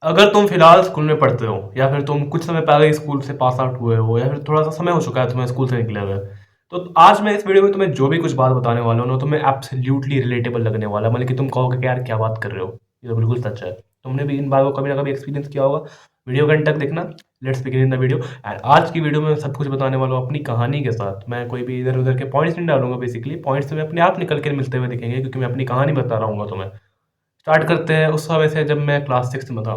अगर तुम फिलहाल स्कूल में पढ़ते हो या फिर तुम कुछ समय पहले स्कूल से पास आउट हुए हो या फिर थोड़ा सा समय हो चुका है तुम्हें स्कूल से निकले हुए, तो आज मैं इस वीडियो में तुम्हें जो भी कुछ बात बताने वाला हूँ ना, तुम्हें एब्सोल्युटली रिलेटेबल लगने वाला है। मतलब कि तुम कहोगे कि यार क्या बात कर रहे हो, ये तो बिल्कुल सच है। तुमने भी इन बातों को कभी ना कभी एक्सपीरियंस किया होगा। वीडियो का एंड तक देखना। Let's begin in the video. And आज की वीडियो में मैं सब कुछ बताने वाला हूँ अपनी कहानी के साथ। मैं कोई भी इधर उधर के पॉइंट्स नहीं डालूंगा। बेसिकली पॉइंट्स तुम्हें अपने आप निकल के मिलते हुए दिखेंगे, क्योंकि मैं अपनी कहानी बता रहा हूँ तुम्हें। स्टार्ट करते हैं उस समय से जब मैं क्लास 6 में था।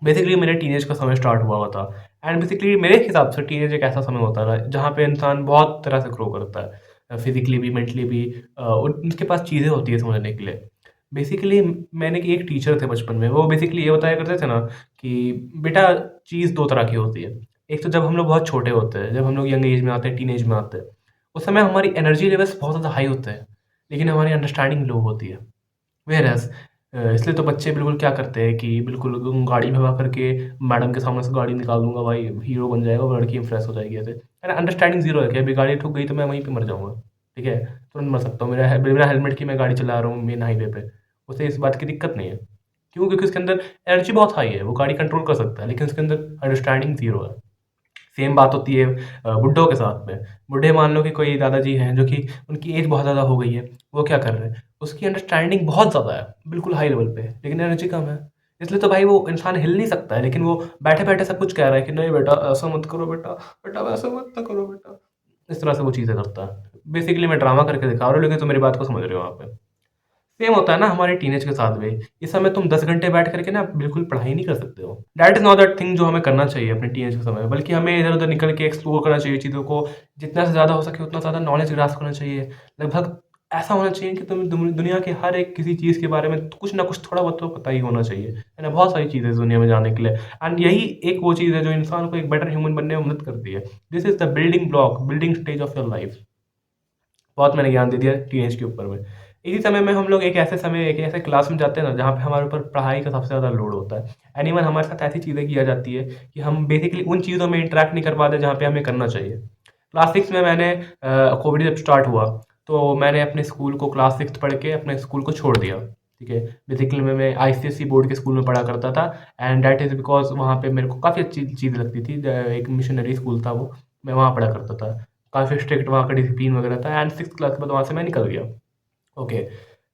बेसिकली मेरे टीनेज का समय स्टार्ट हुआ हुआ था। एंड बेसिकली मेरे हिसाब से टीनेज एक ऐसा समय होता है जहाँ पे इंसान बहुत तरह से ग्रो करता है, फिजिकली भी, मेंटली भी। उनके पास चीज़ें होती है समझने के लिए। बेसिकली मैंने कि एक टीचर थे बचपन में, वो बेसिकली ये बताया करते थे ना कि बेटा, चीज़ दो तरह की होती है। एक तो जब हम लोग बहुत छोटे होते हैं, जब हम लोग यंग एज में आते हैं, टीनेज में आते हैं, उस समय हमारी एनर्जी लेवल्स बहुत ज़्यादा हाई होते हैं, लेकिन हमारी अंडरस्टैंडिंग लो होती है। व्हेयरएज़ इसलिए तो बच्चे बिल्कुल क्या करते हैं कि बिल्कुल गाड़ी भगा करके मैडम के सामने से गाड़ी निकाल दूँगा भाई, हीरो बन जाएगा और लड़की इम्प्रेस हो जाएगी ऐसे। है ना? अंडरस्टैंडिंग ज़ीरो है कि अभी गाड़ी ठुक गई तो मैं वहीं पे मर जाऊँगा। ठीक है? तुरंत मर सकता हूँ। बिना हेलमेट के मैं गाड़ी चला रहा हूँ मेन हाईवे पे, उसे इस बात की दिक्कत नहीं है। क्यों? क्योंकि उसके अंदर एनर्जी बहुत हाई है, वो गाड़ी कंट्रोल कर सकता है, लेकिन उसके अंदर अंडरस्टैंडिंग ज़ीरो है। सेम बात होती है बुड्ढों के साथ में। बुड्ढे मान लो कि कोई दादाजी हैं जो कि उनकी एज बहुत ज़्यादा हो गई है, वो क्या कर रहे हैं? उसकी अंडरस्टैंडिंग बहुत ज़्यादा है, बिल्कुल हाई लेवल पे, लेकिन एनर्जी कम है। इसलिए तो भाई वो इंसान हिल नहीं सकता है, लेकिन वो बैठे-बैठे सब कुछ कह रहा है कि नहीं बेटा ऐसा मत करो बेटा, बेटा वैसा मत ना करो बेटा। इस तरह से वो चीज़ें करता है। बेसिकली मैं ड्रामा करके दिखा रहा हूँ, लेकिन तुम मेरी बात को समझ रहे हो वहाँ पे। सेम होता है ना हमारे टीनेज के साथ भी। इस समय तुम 10 घंटे बैठ करके ना बिल्कुल पढ़ाई नहीं कर सकते हो। That is not that thing जो हमें करना चाहिए अपने टीनेज के समय में, बल्कि हमें इधर-उधर निकल के एक्सप्लोर करना चाहिए चीज़ों को। जितना से ज़्यादा हो सके उतना ज़्यादा नॉलेज ग्रास्प करना चाहिए। लगभग ऐसा होना चाहिए कि तुम दुनिया के हर एक किसी चीज़ के बारे में कुछ ना कुछ थोड़ा बहुत तो पता ही होना चाहिए। है ना? बहुत सारी चीज़ें हैं इस दुनिया में जानने के लिए। एंड यही एक वो चीज़ है जो इंसान को एक बेटर ह्यूमन बनने में मदद करती है। This is the building block, building stage of your life. बहुत मैंने ज्ञान दे दिया टीनेज के ऊपर में। इसी समय में हम लोग एक ऐसे क्लास में जाते हैं ना, जहाँ पे हमारे ऊपर पढ़ाई का सबसे ज़्यादा लोड होता है। एंड इवन हमारे साथ ऐसी चीज़ें किया जाती है कि हम बेसिकली उन चीज़ों में इंटरैक्ट नहीं कर पाते जहाँ पे हमें करना चाहिए। क्लास 6 में मैंने कोविड जब स्टार्ट हुआ, तो मैंने अपने स्कूल को क्लास 6 पढ़ के अपने स्कूल को छोड़ दिया। ठीक है? बेसिकली मैं आईसीएसई बोर्ड के स्कूल में पढ़ा करता था। एंड दैट इज़ बिकॉज़ वहाँ पे मेरे को काफ़ी अच्छी चीज़ लगती थी। एक मिशनरी स्कूल था वो, मैं वहाँ पढ़ा करता था। काफ़ी स्ट्रिक्ट वहाँ का डिसिप्लिन वगैरह था। एंड 6th क्लास के बाद वहाँ से मैं निकल गया। ओके।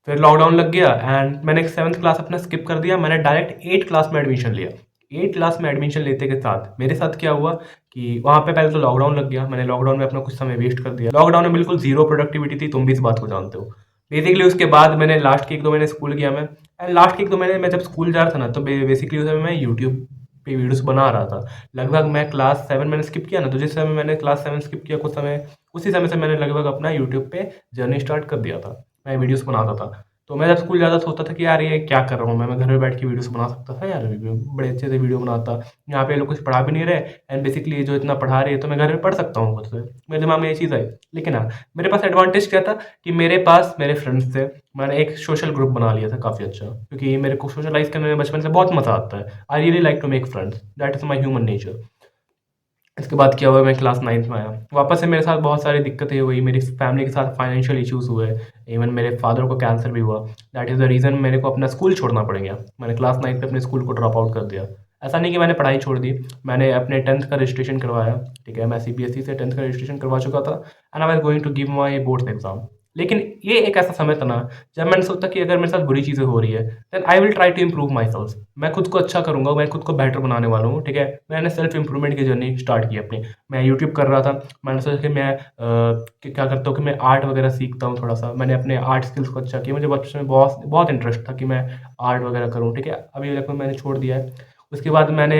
फिर लॉकडाउन लग गया एंड मैंने 7th क्लास अपना स्किप कर दिया। मैंने डायरेक्ट 8 क्लास में एडमिशन लिया। 8 क्लास में एडमिशन लेते के साथ मेरे साथ क्या हुआ कि वहाँ पे पहले तो लॉकडाउन लग गया। मैंने लॉकडाउन में अपना कुछ समय वेस्ट कर दिया। लॉकडाउन में बिल्कुल ज़ीरो प्रोडक्टिविटी थी, तुम भी इस बात को जानते हो। बेसिकली उसके बाद मैंने लास्ट के 1-2 महीने स्कूल गया मैं। एंड लास्ट के 1-2 महीने मैं जब स्कूल जा रहा था ना, तो बेसिकली उस समय मैं यूट्यूब पे वीडियोज़ बना रहा था। लगभग मैं क्लास 7 मैंने स्किप किया ना, तो जिस समय मैंने क्लास 7 स्किप किया कुछ समय, उसी समय से मैंने लगभग अपना यूट्यूब पे जर्नी स्टार्ट कर दिया था। मैं वीडियोज़ बनाता था। तो मैं जब स्कूल जाता सोचता था कि यार ये क्या कर रहा हूँ मैं घर में बैठ के वीडियोज़ बना सकता था यार, बड़े अच्छे से वीडियो बनाता। यहाँ पे ये लोग कुछ पढ़ा भी नहीं रहे एंड बेसिकली ये जो इतना पढ़ा रहे हैं तो मैं घर में पढ़ सकता हूँ खुद से। मेरे दिमाग में ये चीज़ आई। लेकिन हाँ, मेरे पास एडवांटेज क्या था कि मेरे पास मेरे फ्रेंड्स थे। मैंने एक सोशल ग्रुप बना लिया था काफ़ी अच्छा, क्योंकि मेरे को सोशलाइज़ करने में बचपन से बहुत मज़ा आता है। I really like to make friends, that is my human nature. इसके बाद क्या हुआ, मैं क्लास 9th में आया। वापस से मेरे साथ बहुत सारी दिक्कतें हुई, मेरी फैमिली के साथ फाइनेंशियल इश्यूज़ हुए, इवन मेरे फादर को कैंसर भी हुआ। दैट इज़ द रीज़न मेरे को अपना स्कूल छोड़ना पड़ गया। मैंने क्लास 9th में अपने स्कूल को ड्रॉप आउट कर दिया। ऐसा नहीं कि मैंने पढ़ाई छोड़ दी, मैंने अपने 10th का रजिस्ट्रेशन करवाया। ठीक है? मैं सीबीएसई से 10th का रजिस्ट्रेशन करवा चुका था and I was going to give my boards exam. लेकिन ये एक ऐसा समय था ना, जब मैंने सोचा कि अगर मेरे साथ बुरी चीज़ें हो रही है, then I will try to improve myself. मैं खुद को अच्छा करूँगा, मैं खुद को बेटर बनाने वाला हूँ। ठीक है? मैंने सेल्फ इम्प्रूवमेंट की जर्नी स्टार्ट की अपनी। मैं यूट्यूब कर रहा था। मैंने सोचा कि मैं कि क्या करता हूँ कि मैं आर्ट वगैरह सीखता हूँ थोड़ा-सा। मैंने अपने आर्ट स्किल्स को अच्छा किया। मुझे बचपन में बहुत बहुत इंटरेस्ट था कि मैं आर्ट वगैरह करूँ। ठीक है? अभी लगभग मैंने छोड़ दिया है। उसके बाद मैंने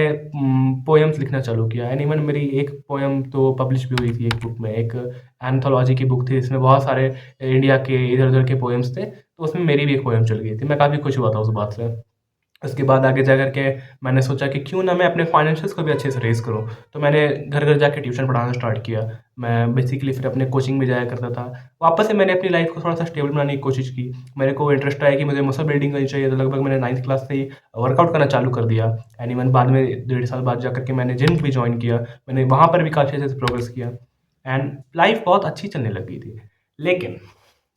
पोएम्स लिखना चालू किया एंड इवन मेरी एक पोएम तो पब्लिश भी हुई थी एक बुक में। एक एंथोलॉजी की बुक थी, जिसमें बहुत सारे इंडिया के इधर-उधर के पोएम्स थे। तो उसमें मेरी भी एक पोएम चल गई थी। मैं काफ़ी खुश हुआ था उस बात से। उसके बाद आगे जा कर के मैंने सोचा कि क्यों ना मैं अपने फाइनेंशियल्स को भी अच्छे से रेज़ करूँ। तो मैंने घर-घर जाके ट्यूशन पढ़ाना स्टार्ट किया। मैं बेसिकली फिर अपने कोचिंग में जाया करता था। वापस से मैंने अपनी लाइफ़ को थोड़ा-सा स्टेबल बनाने की कोशिश की। मेरे को इंटरेस्ट आया कि मुझे मसल बिल्डिंग करनी चाहिए, तो लगभग मैंने 9th क्लास से ही वर्कआउट करना चालू कर दिया। एंड इवन बाद में 1.5 साल बाद जाकर के मैंने जिम भी जॉइन किया। मैंने वहाँ पर भी काफ़ी अच्छे से प्रोग्रेस किया एंड लाइफ़ बहुत अच्छी चलने लग गई थी। लेकिन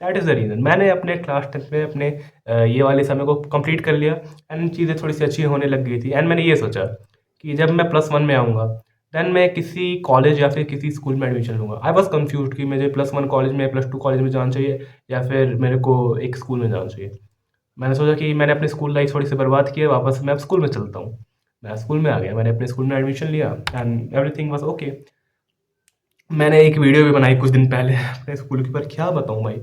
दैट इज़ द रीज़न मैंने अपने क्लास 10th में अपने ये वाले समय को कंप्लीट कर लिया एंड चीज़ें थोड़ी-सी अच्छी होने लग गई थी एंड मैंने ये सोचा कि जब मैं +1 में आऊँगा, देन मैं किसी कॉलेज या फिर किसी स्कूल में एडमिशन लूँगा। आई वाज़ कन्फ्यूज़्ड कि मुझे +1 कॉलेज में, +2 कॉलेज में जाना चाहिए या फिर मेरे को एक स्कूल में जाना चाहिए। मैंने सोचा कि मैंने अपनी स्कूल लाइफ़ थोड़ी-सी बर्बाद की है, वापस मैं अब स्कूल में चलता हूँ। मैं स्कूल में आ गया, मैंने अपने स्कूल में एडमिशन लिया एंड एवरीथिंग वाज़ ओके। मैंने एक वीडियो भी बनाई कुछ दिन पहले अपने स्कूल की, पर क्या बताऊँ भाई,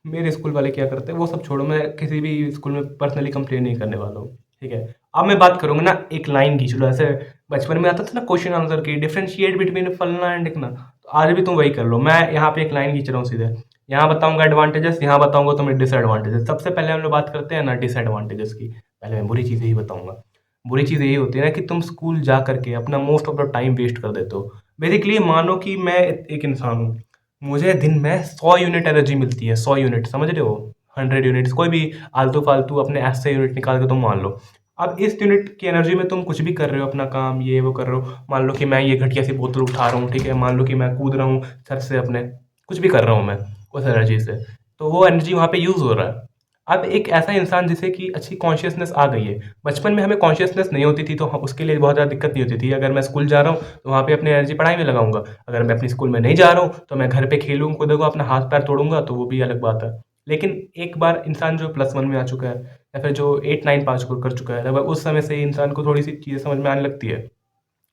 मेरे स्कूल वाले क्या करते हैं वो सब छोड़ो, मैं किसी भी स्कूल में पर्सनली कंप्लेन नहीं करने वाला हूँ, ठीक है। अब मैं बात करूँगा ना, एक लाइन खींच लो, ऐसे बचपन में आता था ना क्वेश्चन आंसर की, डिफरेंशिएट बिटवीन फलना एंड ढिकना, तो आज भी तुम वही कर लो। मैं यहाँ पे एक लाइन खींच रहा हूँ सीधे, यहाँ बताऊंगा एडवांटेजेस, यहाँ बताऊंगा तुम्हें डिसएडवांटेजेस। सबसे पहले हम लोग बात करते हैं ना डिसएडवांटेजेस की। पहले मैं बुरी चीज़ें ही बताऊंगा। बुरी चीज़ यही होती है ना कि तुम स्कूल जा करके अपना most of the time waste कर देते हो। बेसिकली मानो कि मैं एक इंसान हूँ, मुझे दिन में 100 यूनिट एनर्जी मिलती है, 100 यूनिट, समझ रहे हो? 100 यूनिट्स, कोई भी आलतू-फालतू अपने ऐप से यूनिट निकाल के तुम मान लो। अब इस यूनिट की एनर्जी में तुम कुछ भी कर रहे हो, अपना काम ये वो कर रहे हो। मान लो कि मैं ये घटिया सी बोतल उठा रहा हूँ, ठीक है? मान लो कि मैं कूद रहा हूँ छत से अपने, कुछ भी कर रहा हूँ मैं उस एनर्जी से। तो वो एनर्जी वहाँ पे यूज़ हो रहा है। अब एक ऐसा इंसान जिसे कि अच्छी कॉन्शियसनेस आ गई है। बचपन में हमें कॉन्शियसनेस नहीं होती थी, तो ह उसके लिए बहुत ज़्यादा दिक्कत नहीं होती थी। अगर मैं स्कूल जा रहा हूँ, तो वहाँ पे अपनी एनर्जी पढ़ाई में लगाऊँगा। अगर मैं अपने स्कूल में नहीं जा रहा हूँ, तो मैं घर पे खेलूँ, कूदूँगा, अपना हाथ-पैर तोड़ूँगा, तो वो भी अलग बात है। लेकिन एक बार इंसान जो +1 में आ चुका है या फिर जो 8-9 पास को कर चुका है, लगभग उस समय से ही इंसान को थोड़ी-सी चीज़ें समझ में आने लगती है।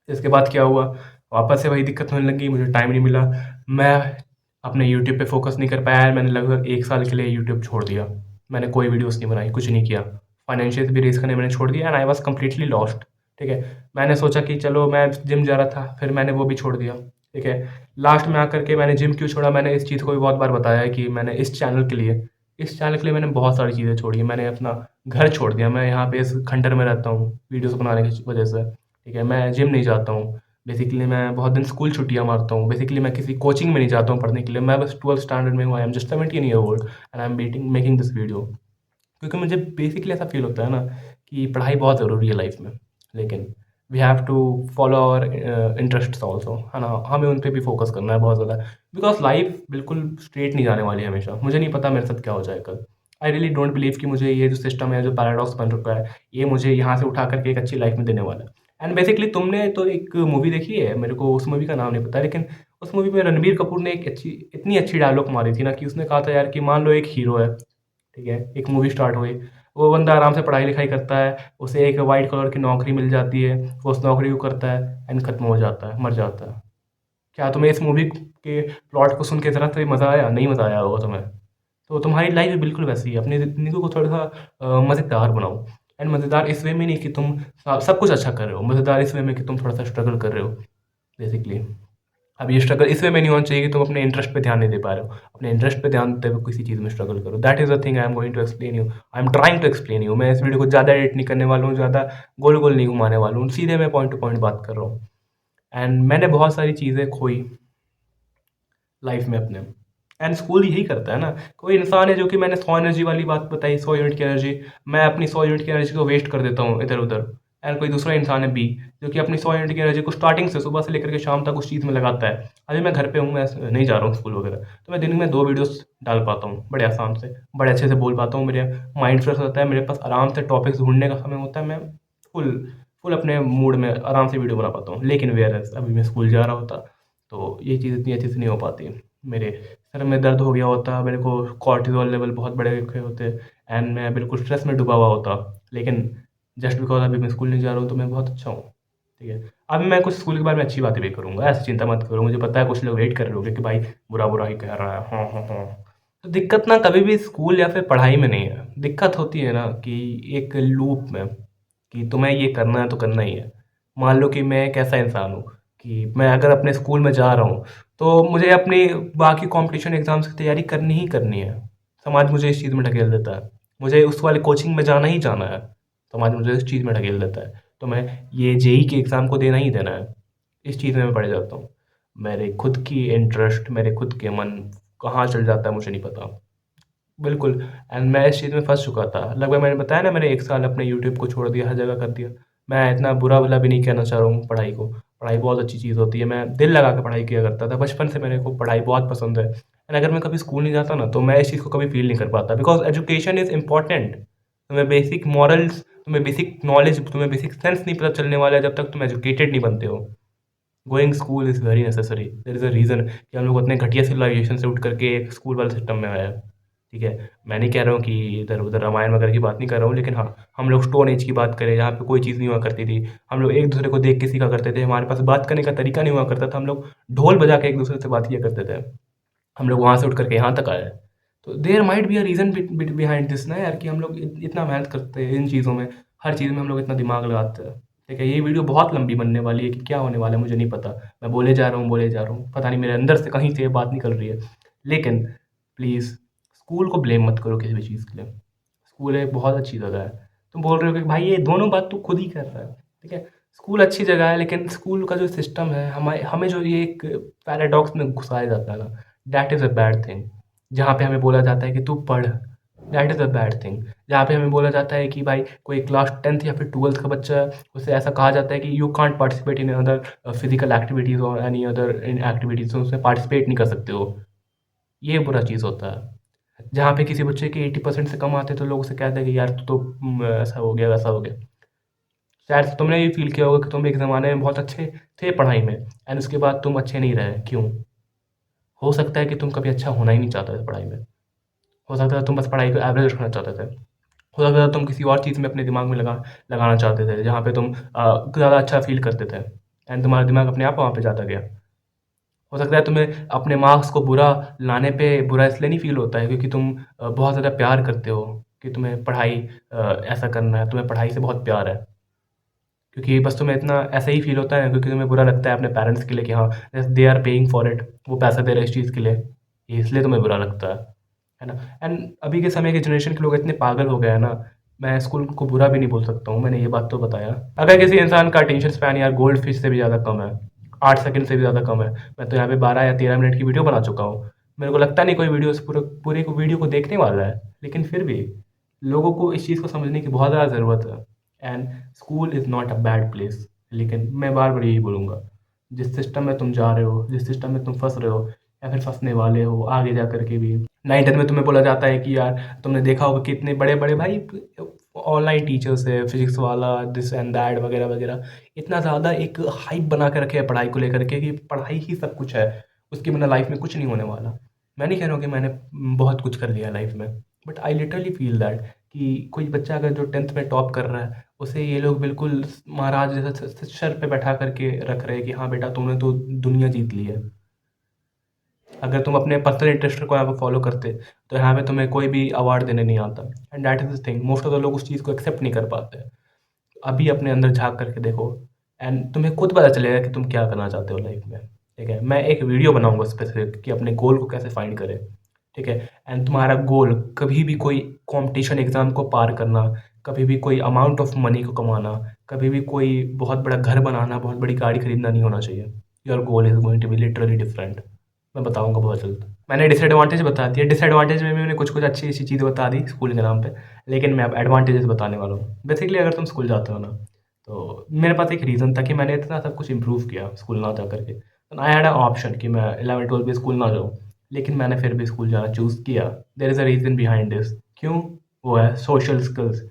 इसके बाद क्या हुआ, वापस से वही दिक्कत होने लगी, मुझे टाइम नहीं मिला। मैं अपने यूट्यूब पे फ़ोकस नहीं कर पाया, मैंने लगभग 1 साल के लिए यूट्यूब छोड़ दिया। मैंने कोई वीडियोज़ नहीं बनाई, कुछ नहीं किया। फाइनेंशियल भी रेज़ करने मैंने छोड़ दिया and I was completely lost, ठीक है। मैंने सोचा कि चलो मैं जिम जा रहा था, फिर मैंने वो भी छोड़ दिया, ठीक है। लास्ट में आकर के मैंने जिम क्यों छोड़ा, मैंने इस चीज़ को भी बहुत बार बताया है कि मैंने इस चैनल के लिए मैंने बहुत सारी चीज़ें छोड़ी हैं। मैंने अपना घर छोड़ दिया, मैं यहाँ पे इस खंडहर में रहता हूँ, वीडियोज़ बनाने की वजह से, ठीक है। मैं जिम नहीं जाता हूँ। बेसिकली मैं बहुत दिन स्कूल छुट्टियाँ मारता हूँ। बेसिकली मैं किसी कोचिंग में नहीं जाता हूँ पढ़ने के लिए। मैं बस 12th स्टैंडर्ड में हूँ। I am just 17 year old and I am making making this video. क्योंकि मुझे बेसिकली ऐसा फ़ील होता है ना कि पढ़ाई बहुत ज़रूरी है लाइफ़ में। लेकिन we have to follow our interests also, है ना? हमें उन पे भी फ़ोकस करना है बहुत ज़्यादा। बिकॉज़ लाइफ़ बिल्कुल स्ट्रेट नहीं जाने वाली है हमेशा। मुझे नहीं पता मेरे साथ क्या हो जाए कल। आई रियली डोंट बिलीव कि मुझे ये जो सिस्टम है, जो पैराडॉक्स बन रखा है, ये मुझे यहाँ से उठा कर के एक अच्छी लाइफ़ में देने वाला है। एंड बेसिकली तुमने तो एक मूवी देखी है, मेरे को उस मूवी का नाम नहीं पता, लेकिन उस मूवी में रणबीर कपूर ने एक इतनी अच्छी डायलॉग मारी थी ना कि उसने कहा था यार कि मान लो एक हीरो है, ठीक है? एक मूवी स्टार्ट हुई, वो बंदा आराम से पढ़ाई-लिखाई करता है, उसे एक व्हाइट कलर की नौकरी मिल जाती है, वो उस नौकरी को करता है एंड खत्म हो जाता है, मर जाता है। क्या तुम्हें इस मूवी के प्लॉट को सुन के ज़रा सा भी मज़ा आया? नहीं मज़ा आया होगा तुम्हें। तो तुम्हारी लाइफ़ भी बिल्कुल वैसी है, अपनी ज़िंदगी को थोड़ा-सा मज़ेदार बनाओ। एंड मज़ेदार इस वे में नहीं कि तुम सब कुछ अच्छा कर रहे हो, मज़ेदार इस वे में कि तुम थोड़ा-सा स्ट्रगल कर रहे हो, बेसिकली। अब ये स्ट्रगल इस वे में नहीं होना चाहिए कि तुम अपने इंटरेस्ट पे ध्यान नहीं दे पा रहे हो। अपने इंटरेस्ट पे ध्यान देते हुए किसी चीज़ में स्ट्रगल करो। That is the thing I am going to explain you. I am trying to explain you. मैं इस वीडियो को ज़्यादा एडिट नहीं करने वाला हूँ, ज़्यादा गोल-गोल नहीं घुमाने वाला हूँ। सीधे मैं पॉइंट टू पॉइंट बात कर रहा हूँ। एंड मैंने बहुत सारी चीज़ें खोई लाइफ में अपने। एंड स्कूल यही करता है ना, कोई इंसान है जो कि मैंने 100 एनर्जी वाली बात बताई, 100 यूनिट की एनर्जी, मैं अपनी 100 यूनिट की एनर्जी को वेस्ट कर देता हूँ इधर-उधर। एंड कोई दूसरा इंसान है बी, जो कि अपनी 100 यूनिट की एनर्जी को स्टार्टिंग से सुबह से लेकर के शाम तक उस चीज़ में लगाता है। अभी मैं घर पे हूँ, मैं नहीं जा रहा हूँ स्कूल वगैरह, तो मैं दिन में 2 वीडियोज़ डाल पाता हूँ, बड़े आसान से, बड़े अच्छे से बोल पाता हूँ, मेरे माइंड फ्रेश होता है, मेरे पास आराम से टॉपिक्स ढूँढने का समय होता है, मैं फुल फुल अपने मूड में आराम से वीडियो बना पाता हूँ। लेकिन व्हेयर एज़ अभी मैं स्कूल जा रहा होता, तो ये चीज़ इतनी अच्छे से नहीं हो पाती। मेरे सर में दर्द हो गया होता, मेरे को कॉर्टिज़ोल लेवल बहुत बढ़ रखे होते एंड मैं बिल्कुल स्ट्रेस में डूबा हुआ होता। लेकिन जस्ट बिकॉज़ अभी मैं स्कूल नहीं जा रहा हूँ, तो मैं बहुत अच्छा हूँ, ठीक है। अब मैं कुछ स्कूल के बारे में अच्छी बातें भी करूँगा, ऐसी चिंता मत करो। मुझे पता है कुछ लोग वेट कर रहे होंगे कि भाई बुरा-बुरा ही कह रहा है। हाँ, हाँ, हाँ। तो दिक्कत ना कभी भी स्कूल या फिर पढ़ाई में नहीं है। दिक्कत होती है ना कि एक लूप में, कि तुम्हें ये करना है तो करना ही है। मान लो कि मैं एक ऐसा इंसान हूँ कि मैं अगर अपने स्कूल में जा रहा हूँ, तो मुझे अपनी बाकी कॉम्पिटिशन एग्ज़ाम्स की तैयारी करनी ही करनी है। समाज मुझे इस चीज़ में ढकेल देता है। मुझे उस वाले कोचिंग में जाना ही जाना है। समाज मुझे इस चीज़ में ढकेल देता है। तो मैं ये जेईई के एग्ज़ाम को देना ही देना है। इस चीज़ में मैं पड़ जाता हूँ। मेरे खुद की इंटरेस्ट, मेरे खुद के मन कहाँ चल जाता है मुझे नहीं पता। बिल्कुल। एंड मैं इस चीज़ में फँस चुका था। लगभग मैंने बताया ना, मैंने 1 साल अपने यूट्यूब को छोड़ दिया, हर जगह कर दिया। मैं इतना बुरा-भला भी नहीं कहना चाह रहा हूँ पढ़ाई को। पढ़ाई बहुत अच्छी चीज़ होती है। मैं दिल लगा के पढ़ाई किया करता था। बचपन से मेरे को पढ़ाई बहुत पसंद है एंड अगर मैं कभी स्कूल नहीं जाता ना, तो मैं इस चीज़ को कभी फ़ील नहीं कर पाता, बिकॉज़ एजुकेशन इज़ इम्पोर्टेंट। तुम्हें बेसिक मॉरल्स, तुम्हें बेसिक नॉलेज, तुम्हें बेसिक सेंस नहीं पता चलने वाला है जब तक तुम एजुकेटेड नहीं बनते हो। Going school is very necessary. There is a reason कि हम लोग उतने घटिया सिविलाइज़ेशन से उठ करके एक स्कूल वाले सिस्टम में आए हैं, ठीक है? मैं नहीं कह रहा हूँ कि इधर-उधर रामायण वगैरह की बात नहीं कर रहा हूँ, लेकिन हाँ, हम लोग स्टोन एज की बात करें, जहाँ पे कोई चीज़ नहीं हुआ करती थी। हम लोग एक-दूसरे को देख के सीखा करते थे, हमारे पास बात करने का तरीका नहीं हुआ करता था, हम लोग ढोल बजा के एक-दूसरे से बात किया करते थे। हम लोग वहाँ से उठ कर के यहाँ तक आए हैं। तो there might be a reason behind this ना यार, कि हम लोग इतना मेहनत करते हैं इन चीज़ों में, हर चीज़ में हम लोग इतना दिमाग लगाते हैं। ठीक है, ये वीडियो बहुत लंबी बनने वाली है, कि क्या होने वाला है मुझे नहीं पता। मैं बोले जा रहा हूँ, बोले जा रहा हूँ। पता नहीं मेरे अंदर से कहीं से ये बात निकल रही है। लेकिन प्लीज़ स्कूल को ब्लेम मत करो किसी भी चीज़ के लिए। स्कूल एक बहुत अच्छी जगह है। तुम बोल रहे हो कि भाई ये दोनों बात तू खुद ही कर रहा है, ठीक है? स्कूल अच्छी जगह है, लेकिन स्कूल का जो सिस्टम है, हमें हमें जो ये एक पैराडॉक्स में घुसाया जाता है ना, that is a bad thing. जहाँ पे हमें बोला जाता है कि तू पढ़, that is a bad thing. जहाँ पे हमें बोला जाता है कि भाई कोई क्लास 10th या फिर 12th का बच्चा है, उसे ऐसा कहा जाता है कि you can't participate in other physical activities और एनी अदर इन एक्टिविटीज़, तो उसमें पार्टिसिपेट नहीं कर सकते हो। ये बुरा चीज़ होता है। जहाँ पे किसी बच्चे के 80% से कम आते हैं, तो लोग उसे कहते हैं कि यार तू तो ऐसा हो गया, वैसा हो गया। शायद से तुमने ये फ़ील किया होगा कि तुम एक ज़माने में बहुत अच्छे थे पढ़ाई में, एंड उसके बाद तुम अच्छे नहीं रहे, क्यों? हो सकता है कि तुम कभी अच्छा होना ही नहीं चाहते थे पढ़ाई में। हो सकता है तुम बस पढ़ाई को एवरेज रखना चाहते थे। हो सकता है तुम किसी और चीज़ में अपने दिमाग में लगाना चाहते थे, जहाँ पे तुम ज़्यादा अच्छा फ़ील करते थे, एंड तुम्हारा दिमाग अपने आप वहाँ पे जाता गया। हो सकता है तुम्हें अपने मार्क्स को बुरा लाने पे बुरा इसलिए नहीं फ़ील होता है, क्योंकि तुम बहुत ज़्यादा प्यार करते हो, कि तुम्हें पढ़ाई ऐसा करना है, तुम्हें पढ़ाई से बहुत प्यार है। क्योंकि बस तुम्हें इतना ऐसा ही फ़ील होता है, क्योंकि तुम्हें बुरा लगता है अपने पेरेंट्स के लिए कि हाँ, they are paying for it, वो पैसा दे रहे हैं इस चीज़ के लिए, इसलिए तुम्हें बुरा लगता है ना? एंड अभी के समय के जनरेशन के लोग इतने पागल हो गए हैं ना, मैं स्कूल को बुरा भी नहीं बोल सकता हूँ, मैंने ये बात तो बताया। अगर किसी इंसान का अटेंशन स्पैन यार गोल्ड फिश से भी ज़्यादा कम है, 8 सेकंड से भी ज़्यादा कम है, मैं तो यहाँ पे 12 या 13 मिनट की वीडियो बना चुका हूँ। मेरे को लगता नहीं कोई वीडियो उस पूरे पूरे को वीडियो को देखने वाला है, लेकिन फिर भी लोगों को इस चीज़ को समझने की बहुत ज़्यादा ज़रूरत है। And school is not a bad place, लेकिन मैं बार-बार यही बोलूँगा, जिस सिस्टम में तुम जा रहे हो, जिस सिस्टम में तुम फँस रहे हो या फिर फँसने वाले हो आगे जा कर के भी, 9th-10th में तुम्हें बोला जाता है कि यार तुमने देखा होगा कि इतने बड़े-बड़े भाई ऑनलाइन टीचर्स है, फिज़िक्स वाला, दिस एंड दैट वगैरह-वगैरह, इतना ज़्यादा एक हाइप बना के रखे हैं पढ़ाई को लेकर के कि पढ़ाई ही सब कुछ है, उसके बिना लाइफ़ में कुछ नहीं होने वाला। मैं नहीं कह रहा हूँ कि मैंने बहुत कुछ कर लिया लाइफ़ में, but I literally feel that कि कोई बच्चा अगर जो 10th में टॉप कर रहा है, उसे ये लोग बिल्कुल महाराज जैसा सर पे बैठा करके रख रहे हैं कि हाँ बेटा तूने तो दुनिया जीत ली है। अगर तुम अपने पर्सनल इंटरेस्ट को यहाँ पे फॉलो करते, तो यहाँ पे तुम्हें कोई भी अवार्ड देने नहीं आता, and that is the thing, most of the लोग उस चीज़ को एक्सेप्ट नहीं कर पाते। अभी अपने अंदर झाँक करके देखो, एंड तुम्हें खुद पता चलेगा कि तुम क्या करना चाहते हो लाइफ़ में, ठीक है? मैं एक वीडियो बनाऊँगा स्पेसिफ़िक कि अपने गोल को कैसे फाइंड करें, ठीक है? एंड तुम्हारा गोल कभी भी कोई कॉम्पिटिशन एग्ज़ाम को पार करना, कभी भी कोई अमाउंट ऑफ मनी को कमाना, कभी भी कोई बहुत बड़ा घर बनाना, बहुत बड़ी गाड़ी खरीदना नहीं होना चाहिए। Your goal is going to be literally different. मैं बताऊँगा बहुत जल्द। मैंने डिसएडवांटेज बता दिया, डिसएडवांटेज में भी मैंने कुछ-कुछ अच्छी-अच्छी चीज़ें बता दी स्कूल के नाम पे, लेकिन मैं अब एडवांटेजेस बताने वाला हूँ। बेसिकली अगर तुम स्कूल जाते हो ना, तो मेरे पास एक रीज़न था कि मैंने इतना सब कुछ इम्प्रूव किया स्कूल ना जा कर के। आई हैड अ ऑप्शन कि मैं 11th-12th भी स्कूल ना जाऊँ, लेकिन मैंने फिर भी स्कूल जाना चूज़ किया। There is a reason behind this. क्यों? वो है सोशल स्किल्स।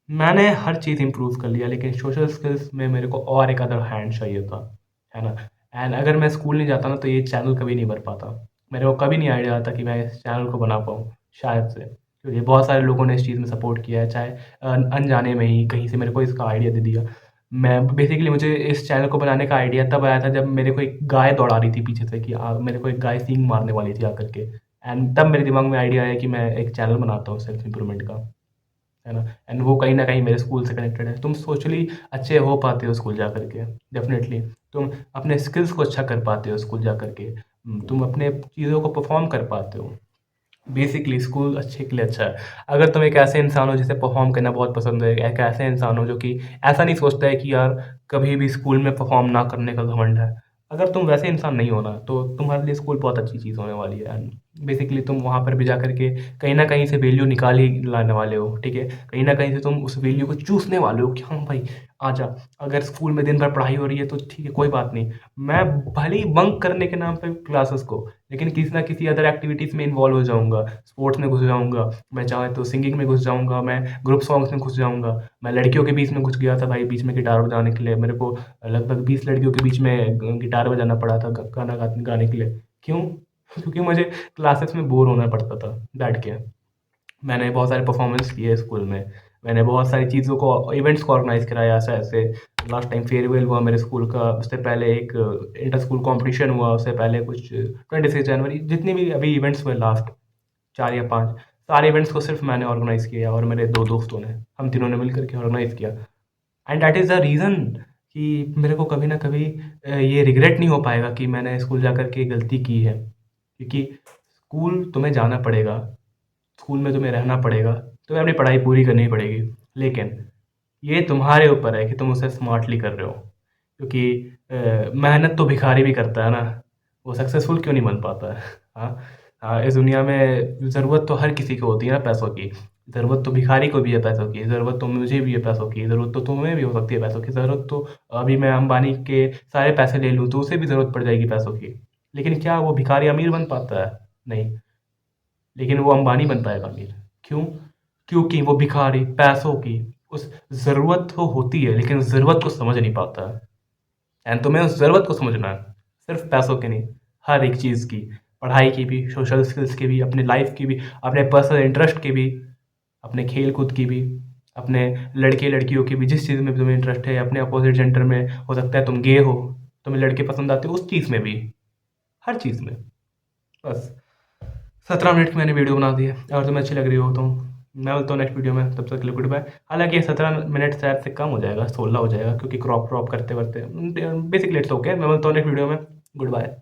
मैंने हर चीज़ इम्प्रूव कर लिया, लेकिन सोशल स्किल्स में मेरे को और एक अदर हैंड चाहिए था, है ना? एंड अगर मैं स्कूल नहीं जाता ना, तो ये चैनल कभी नहीं बन पाता। मेरे को कभी नहीं आइडिया आता कि मैं इस चैनल को बना पाऊँ, शायद से। क्योंकि बहुत सारे लोगों ने इस चीज़ में सपोर्ट किया है, चाहे अनजाने में ही कहीं से मेरे को इसका आइडिया दे दिया। मैं बेसिकली मुझे इस चैनल को बनाने का आइडिया तब आया था जब मेरे को एक गाय दौड़ा रही थी पीछे से, कि मेरे को एक गाय सींग मारने वाली थी आकर के। एंड तब मेरे दिमाग में आइडिया आया कि मैं एक चैनल बनाता हूँ सेल्फ इम्प्रूवमेंट का। है ना? एंड वो कहीं न कहीं मेरे स्कूल से कनेक्टेड है। तुम सोशली अच्छे हो पाते हो स्कूल जा कर के, डेफ़िनेटली। तुम अपने स्किल्स को अच्छा कर पाते हो स्कूल जा कर के। तुम अपने चीज़ों को परफ़ॉर्म कर पाते हो। बेसिकली स्कूल अच्छे के लिए अच्छा है। अगर तुम एक ऐसे इंसान हो जिसे परफ़ॉर्म करना बहुत पसंद है, एक ऐसे इंसान हो जो कि ऐसा नहीं सोचता है कि यार कभी भी स्कूल में परफ़ॉर्म ना करने का घमंड है। अगर तुम वैसे इंसान नहीं हो ना, तो तुम्हारे लिए स्कूल बहुत अच्छी चीज़ होने वाली है, एंड बेसिकली तुम वहाँ पर भी जा कर के कहीं न कहीं से वैल्यू निकाल ही लाने वाले हो, ठीक है? कहीं न कहीं से तुम उस वैल्यू को चूसने वाले हो कि हाँ भाई, आजा। अगर स्कूल में दिन भर पढ़ाई हो रही है तो ठीक है, कोई बात नहीं। मैं भले ही बंक करने के नाम पे क्लासेस को, लेकिन किसी न किसी अदर एक्टिविटीज़ में इन्वॉल्व हो जाऊँगा, स्पोर्ट्स में घुस जाऊँगा, मैं चाहे तो सिंगिंग में घुस जाऊँगा, मैं ग्रुप सॉन्ग्स में घुस जाऊँगा। मैं लड़कियों के बीच में घुस गया था भाई, बीच में गिटार बजाने के लिए। मेरे को लगभग 20 लड़कियों के बीच में गिटार बजाना पड़ा था गाना गाने के लिए। क्यों? क्योंकि मुझे क्लासेस में बोर होना पड़ता था बैठ के। मैंने बहुत सारे परफॉर्मेंस किए स्कूल में। मैंने बहुत सारी चीज़ों को इवेंट्स को ऑर्गेनाइज़ कराया ऐसे-ऐसे। लास्ट टाइम फेयरवेल हुआ मेरे स्कूल का, उससे पहले एक इंटर स्कूल कॉम्पिटिशन हुआ, उससे पहले कुछ 26 जनवरी, जितने भी अभी इवेंट्स हुए लास्ट 4 या 5, सारे इवेंट्स को सिर्फ़ मैंने ऑर्गेनाइज़ किया और मेरे 2 दोस्तों ने। हम तीनों ने मिल कर के ऑर्गेनाइज़ किया। And that is the reason कि मेरे को कभी न कभी ये रिग्रेट नहीं हो पाएगा कि मैंने स्कूल जाकर के गलती की है। क्योंकि स्कूल तुम्हें जाना पड़ेगा, स्कूल में तुम्हें रहना पड़ेगा, तुम्हें अपनी पढ़ाई पूरी करनी पड़ेगी। लेकिन ये तुम्हारे ऊपर है कि तुम उसे स्मार्टली कर रहे हो। क्योंकि मेहनत तो भिखारी भी करता है ना, वो सक्सेसफुल क्यों नहीं बन पाता है? हाँ, हाँ, इस दुनिया में ज़रूरत तो हर किसी को होती है ना पैसों की। ज़रूरत तो भिखारी को भी है पैसों की, ज़रूरत तो मुझे भी है पैसों की, ज़रूरत तो तुम्हें भी हो सकती है पैसों की, ज़रूरत तो अभी मैं अंबानी के सारे पैसे ले लूँ तो उसे भी ज़रूरत पड़ जाएगी पैसों की। लेकिन क्या वो भिखारी अमीर बन पाता है? नहीं। लेकिन वो अंबानी बन पाएगा अमीर। क्यों? क्योंकि वो भिखारी पैसों की उस ज़रूरत तो होती है, लेकिन उस ज़रूरत को समझ नहीं पाता है। एंड तुम्हें उस ज़रूरत को समझना है, सिर्फ़ पैसों की नहीं, हर एक चीज़ की। पढ़ाई की भी, सोशल स्किल्स की भी, अपनी लाइफ़ की भी, अपने पर्सनल इंटरेस्ट की भी, अपने खेल-कूद की भी, अपने लड़के-लड़कियों की भी, जिस चीज़ में भी तुम्हें इंटरेस्ट है, अपने अपोज़िट जेंडर में हो सकता है तुम गे हो, तुम्हें लड़के पसंद आते हो, उस चीज़ में भी, हर चीज़ में। बस 17 मिनट की मैंने वीडियो बना दी है। अगर तुम्हें अच्छी लग रही हो तो मैं मिलता हूँ नेक्स्ट वीडियो में, तब तक के लिए गुड बाय। हालाँकि ये 17 मिनट शायद से कम हो जाएगा, 16 हो जाएगा क्योंकि क्रॉप व्रॉप करते-करते बेसिकली इट्स ओके। मैं मिलता हूँ नेक्स्ट वीडियो में, गुड बाय।